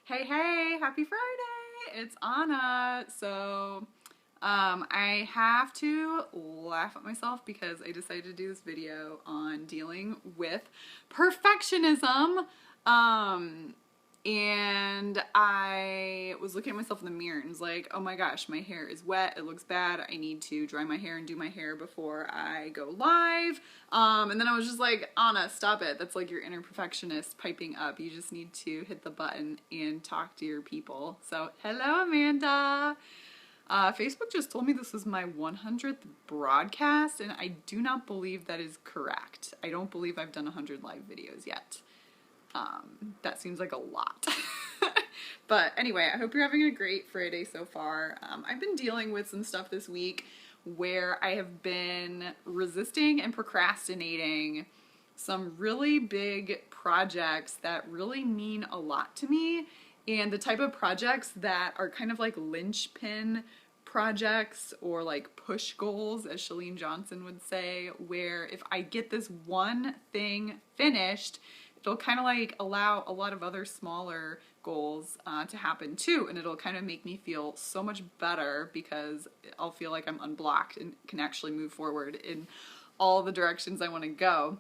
Hey, hey, happy Friday! It's Anna. I have to laugh at myself because I decided to do this video on dealing with perfectionism. Um, and I was looking at myself in the mirror and was like, oh my gosh, my hair is wet. It looks bad. I need to dry my hair and do my hair before I go live. And then I was just like, Anna, stop it. That's like your inner perfectionist piping up. You just need to hit the button and talk to your people. So, hello, Amanda. Facebook just told me this was my 100th broadcast, and I do not believe that is correct. I don't believe I've done 100 live videos yet. That seems like a lot. But anyway, I hope you're having a great Friday so far. I've been dealing with some stuff this week where I have been resisting and procrastinating some really big projects that really mean a lot to me, and the type of projects that are kind of like linchpin projects or like push goals, as Chalene Johnson would say, where if I get this one thing finished, it'll kind of like allow a lot of other smaller goals to happen too, and it'll kind of make me feel so much better because I'll feel like I'm unblocked and can actually move forward in all the directions I want to go.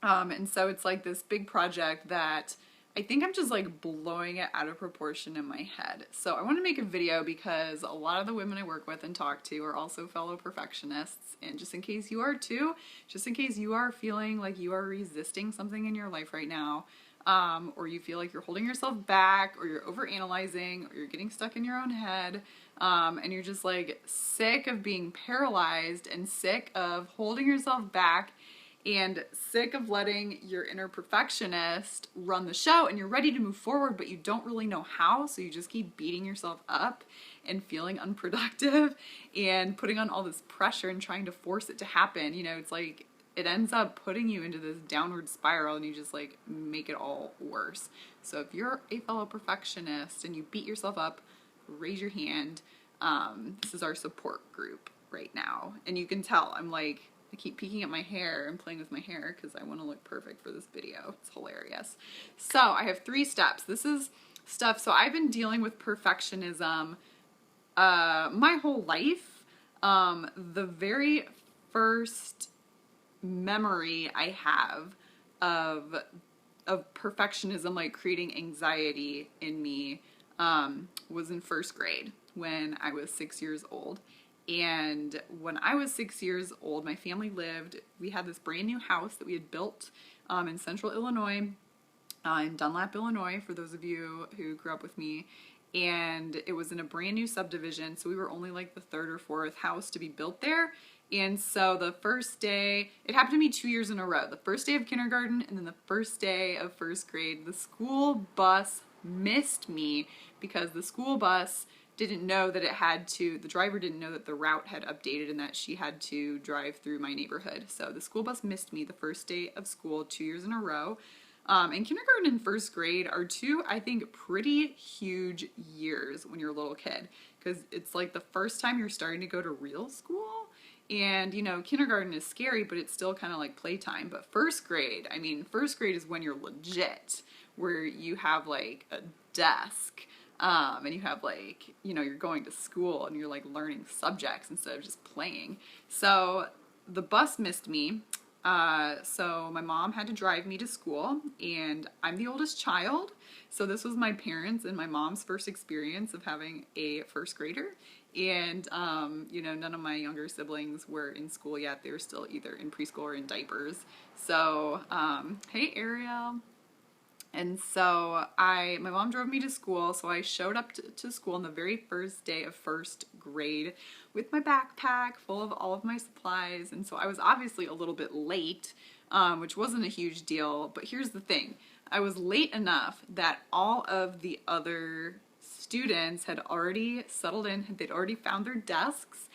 And so it's like this big project that I think I'm just like blowing it out of proportion in my head. So I want to make a video because a lot of the women I work with and talk to are also fellow perfectionists. And just in case you are too, just in case you are feeling like you are resisting something in your life right now, or you feel like you're holding yourself back, or you're overanalyzing, or you're getting stuck in your own head, and you're just like sick of being paralyzed and sick of holding yourself back and sick of letting your inner perfectionist run the show, and you're ready to move forward but you don't really know how, so you just keep beating yourself up and feeling unproductive and putting on all this pressure and trying to force it to happen. You know, it's like it ends up putting you into this downward spiral and you just like make it all worse. So if you're a fellow perfectionist and you beat yourself up, raise your hand. This is our support group right now, and you can tell I'm like, I keep peeking at my hair and playing with my hair because I want to look perfect for this video. It's hilarious. So I have 3 steps. This is stuff. So I've been dealing with perfectionism my whole life. The very first memory I have of perfectionism, like creating anxiety in me, was in first grade when I was 6 years old. And when I was 6 years old, my family we had this brand new house that we had built in central Illinois, in Dunlap, Illinois, for those of you who grew up with me. And it was in a brand new subdivision, so we were only like the 3rd or 4th house to be built there. And so the first day, it happened to me 2 years in a row. The first day of kindergarten and then the first day of first grade, the school bus missed me because the school bus didn't know that the driver didn't know that the route had updated and that she had to drive through my neighborhood. So the school bus missed me the first day of school 2 years in a row. And kindergarten and first grade are 2, I think, pretty huge years when you're a little kid, because it's like the first time you're starting to go to real school. And, you know, kindergarten is scary, but it's still kind of like playtime. But first grade is when you're legit, where you have like a desk. And you have like, you know, you're going to school and you're like learning subjects instead of just playing. So the bus missed me. So my mom had to drive me to school, and I'm the oldest child. So this was my parents' and my mom's first experience of having a first grader. And, you know, none of my younger siblings were in school yet. They were still either in preschool or in diapers. So, hey, Ariel. And so my mom drove me to school, so I showed up to school on the very first day of first grade with my backpack full of all of my supplies. And so I was obviously a little bit late, which wasn't a huge deal. But here's the thing. I was late enough that all of the other students had already settled in. They'd already found their desks,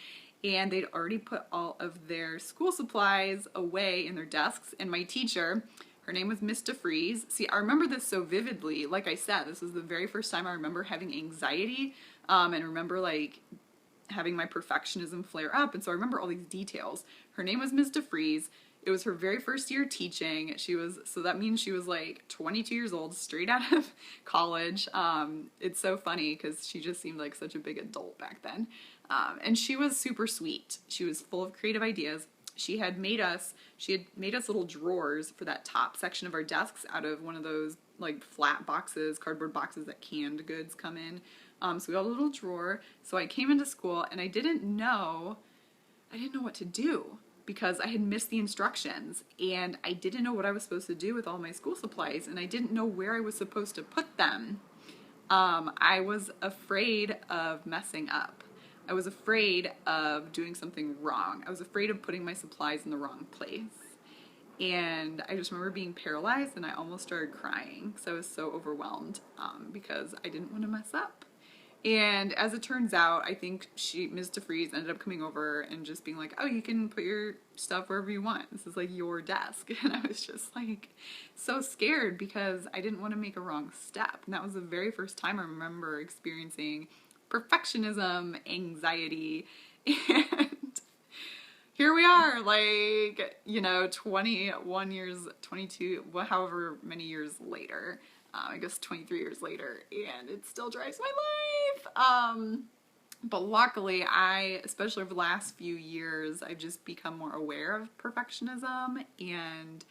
and they'd already put all of their school supplies away in their desks. And my teacher, her name was Miss DeFries. See, I remember this so vividly. Like I said, this was the very first time I remember having anxiety, and remember like having my perfectionism flare up. And so I remember all these details. Her name was Miss DeFries. It was her very first year teaching. So that means she was like 22 years old, straight out of college. It's so funny because she just seemed like such a big adult back then. And she was super sweet. She was full of creative ideas. She had made us little drawers for that top section of our desks out of one of those like flat boxes, cardboard boxes that canned goods come in. So we got a little drawer. So I came into school and I didn't know what to do because I had missed the instructions and I didn't know what I was supposed to do with all my school supplies and I didn't know where I was supposed to put them. I was afraid of messing up. I was afraid of doing something wrong. I was afraid of putting my supplies in the wrong place. And I just remember being paralyzed and I almost started crying because I was so overwhelmed because I didn't want to mess up. And as it turns out, I think Ms. DeFries ended up coming over and just being like, oh, you can put your stuff wherever you want. This is like your desk. And I was just like so scared because I didn't want to make a wrong step. And that was the very first time I remember experiencing perfectionism, anxiety, and here we are, like, 21 years, 22, however many years later, I guess 23 years later, and it still drives my life. But luckily, especially over the last few years, I've just become more aware of perfectionism and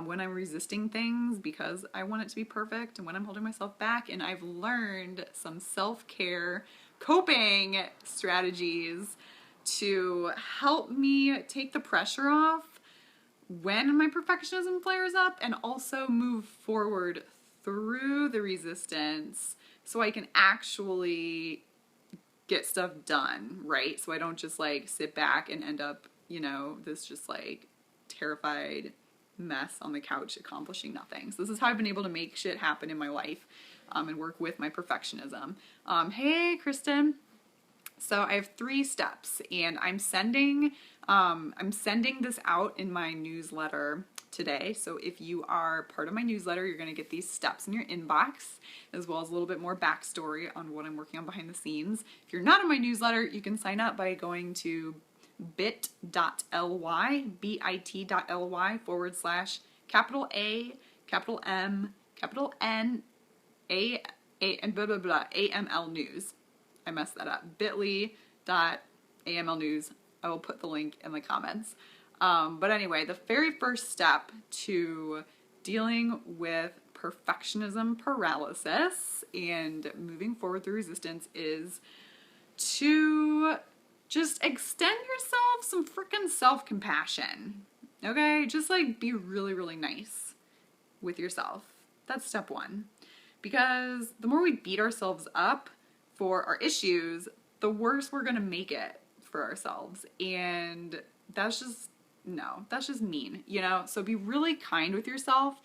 when I'm resisting things because I want it to be perfect and when I'm holding myself back. And I've learned some self-care coping strategies to help me take the pressure off when my perfectionism flares up and also move forward through the resistance so I can actually get stuff done, right? So I don't just like sit back and end up, this just like terrified mess on the couch accomplishing nothing. So this is how I've been able to make shit happen in my life and work with my perfectionism. Hey, Kristen. So I have 3 steps and I'm sending this out in my newsletter today. So if you are part of my newsletter, you're going to get these steps in your inbox, as well as a little bit more backstory on what I'm working on behind the scenes. If you're not in my newsletter, you can sign up by going to bit.ly, bit.ly / capital A, capital M, capital N, A, and blah, blah, blah, AML news. I messed that up. bit.ly/AML news. I will put the link in the comments. But anyway, the very first step to dealing with perfectionism paralysis and moving forward through resistance is to just extend yourself some freaking self-compassion. Okay? Just like be really, really nice with yourself. That's step 1. Because the more we beat ourselves up for our issues, the worse we're going to make it for ourselves. And that's just mean, So be really kind with yourself.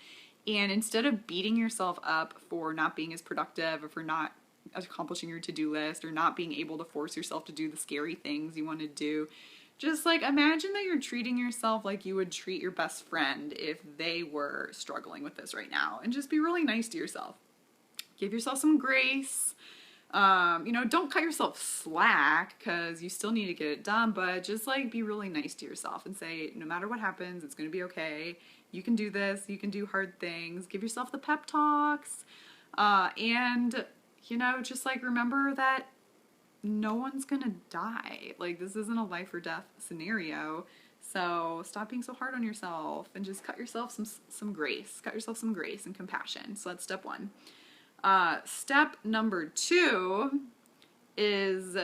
And instead of beating yourself up for not being as productive or for not accomplishing your to-do list or not being able to force yourself to do the scary things you want to do, just like imagine that you're treating yourself like you would treat your best friend if they were struggling with this right now. And just be really nice to yourself. Give yourself some grace. Don't cut yourself slack because you still need to get it done, but just like be really nice to yourself and say, no matter what happens, it's going to be okay. You can do this. You can do hard things. Give yourself the pep talks. And just like remember that no one's going to die. Like this isn't a life or death scenario. So stop being so hard on yourself and just cut yourself some grace. Cut yourself some grace and compassion. So that's step 1. Step number 2 is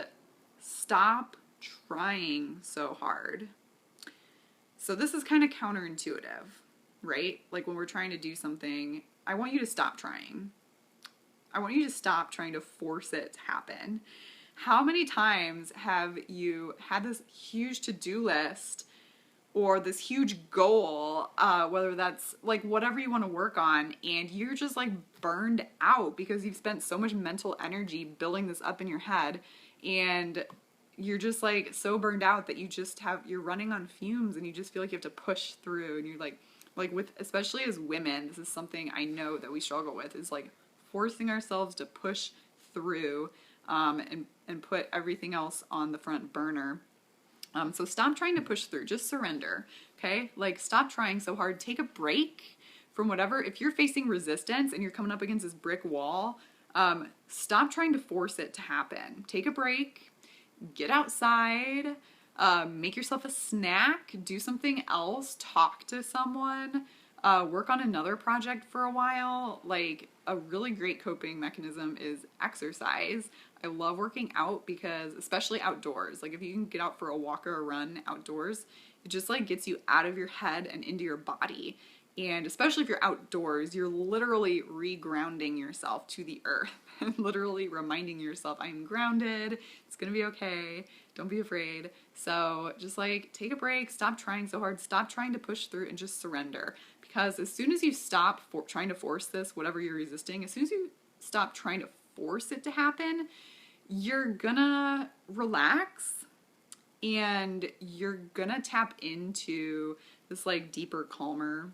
stop trying so hard. So this is kind of counterintuitive, right? Like when we're trying to do something, I want you to stop trying. I want you to stop trying to force it to happen. How many times have you had this huge to-do list or this huge goal, whether that's like whatever you want to work on, and you're just like burned out because you've spent so much mental energy building this up in your head, and you're just like so burned out that you're running on fumes and you just feel like you have to push through, and you're like with, especially as women, this is something I know that we struggle with, is like forcing ourselves to push through and put everything else on the front burner. So stop trying to push through, just surrender, okay? Like stop trying so hard, take a break from whatever. If you're facing resistance and you're coming up against this brick wall, stop trying to force it to happen. Take a break, get outside, make yourself a snack, do something else, talk to someone, work on another project for a while. Like a really great coping mechanism is exercise. I love working out because, especially outdoors, like if you can get out for a walk or a run outdoors, it just like gets you out of your head and into your body. And especially if you're outdoors, you're literally regrounding yourself to the earth and literally reminding yourself, I'm grounded, it's gonna be okay, don't be afraid. So just like take a break, stop trying so hard, stop trying to push through and just surrender. Because as soon as you stop trying to force this, whatever you're resisting, as soon as you stop trying to force it to happen, you're gonna relax and you're gonna tap into this like deeper, calmer,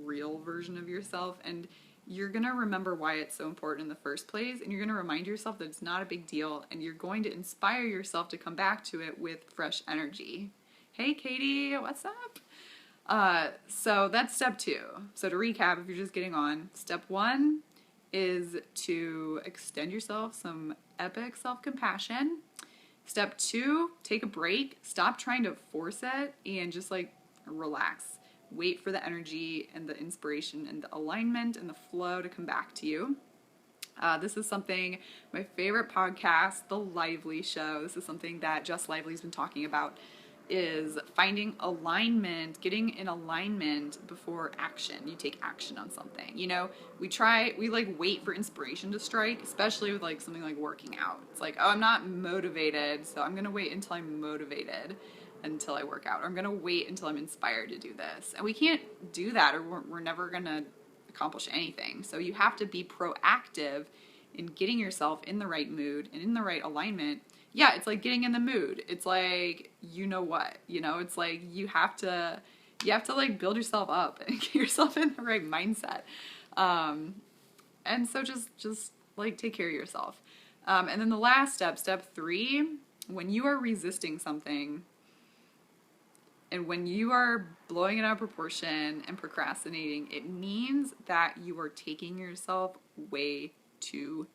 real version of yourself, and you're gonna remember why it's so important in the first place, and you're gonna remind yourself that it's not a big deal, and you're going to inspire yourself to come back to it with fresh energy. Hey Katie, what's up? So that's step 2. So to recap, if you're just getting on, step 1 is to extend yourself some epic self-compassion. Step 2, take a break, stop trying to force it, and just like relax. Wait for the energy and the inspiration and the alignment and the flow to come back to you. This is something, my favorite podcast, The Lively Show, this is something that Jess Lively's been talking about, is finding alignment, getting in alignment before action. You take action on something. You know, we like wait for inspiration to strike, especially with like something like working out. It's like, oh, I'm not motivated, so I'm going to wait until I'm motivated until I work out. Or I'm going to wait until I'm inspired to do this. And we can't do that, or we're never going to accomplish anything. So you have to be proactive in getting yourself in the right mood and in the right alignment. Yeah, it's like getting in the mood. It's like, you know what, it's like you have to like build yourself up and get yourself in the right mindset. And so just like take care of yourself. And then the last step 3, when you are resisting something and when you are blowing it out of proportion and procrastinating, it means that you are taking yourself way too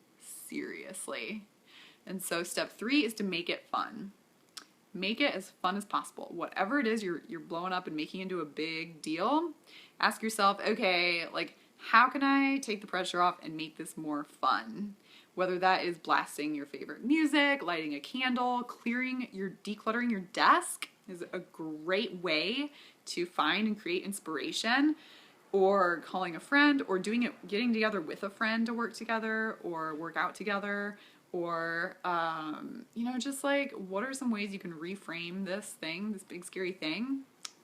seriously. And so step 3 is to make it fun. Make it as fun as possible. Whatever it is you're blowing up and making into a big deal, ask yourself, okay, like how can I take the pressure off and make this more fun? Whether that is blasting your favorite music, lighting a candle, decluttering your desk is a great way to find and create inspiration, or calling a friend, or getting together with a friend to work together or work out together. Or, just like, what are some ways you can reframe this big scary thing,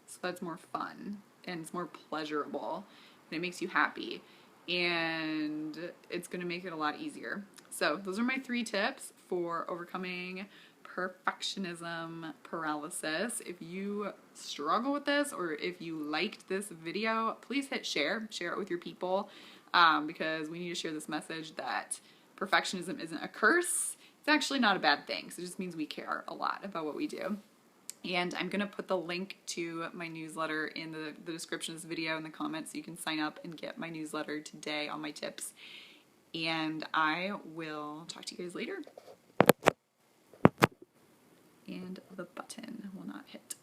so that's more fun and it's more pleasurable and it makes you happy and it's going to make it a lot easier. So those are my 3 tips for overcoming perfectionism paralysis. If you struggle with this, or if you liked this video, please hit share it with your people, because we need to share this message that perfectionism isn't a curse. It's actually not a bad thing. So it just means we care a lot about what we do. And I'm going to put the link to my newsletter in the description of this video in the comments, so you can sign up and get my newsletter today on my tips. And I will talk to you guys later. And the button will not hit.